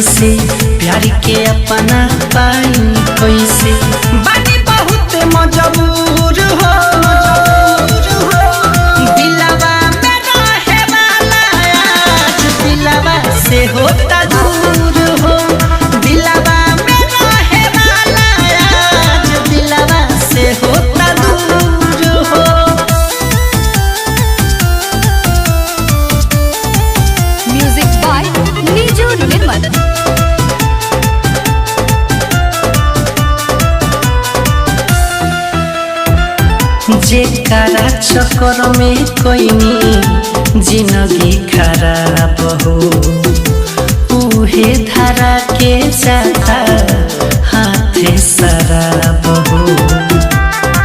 कैसे प्यार के अपना पाई कैसे बानी बहुत मजबूर हो दिलवा में रहे वाला आज दिलवा से होता दूर हो दिलवा में रहे वाला आज दिलवा से होता दूर हो। म्यूजिक बाय नीजू निर्मल। जेकरा चक्कर में कोई जिंदगी खराब हो उहे धरा के जाता हाथे शराब हो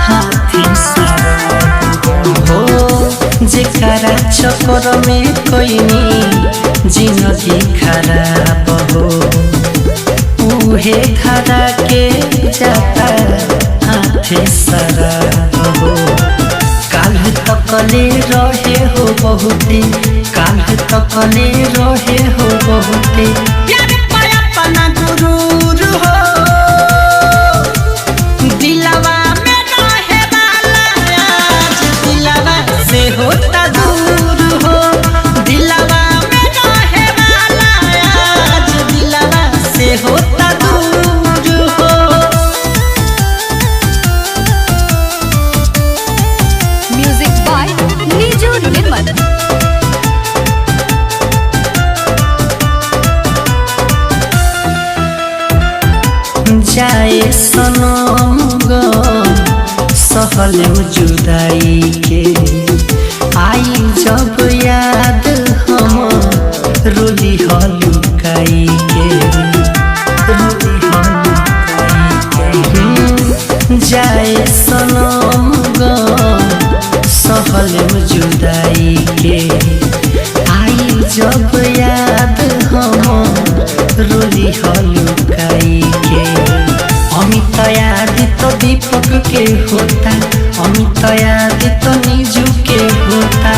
हाथे शराब हो जेकरा चक्कर में कोई जिंदगी खराब हो उहे धरा के जाता हाथे शराब हो। काल तकले रहे हो बहुते काल तकले रहे हो बहुते प्यार पाया पना गुरूर हो दिलवा में रहे वाला आज दिलवा से होता दूर हो दिलवा में रहे वाला आज दिलवा से होता दूर हो। म्यूजिक बाय नीजू निर्मल। जाए सनम गो सहलम जुदाई के आई जब याद हम रोली हलुकाई के रोली हलुकाई के जाए सनम गो सहलम जुदाई के आई जब याद हम रोली हलुकाई के। अमित याद तो दीपक के होता अमित याद तो नीजू के होता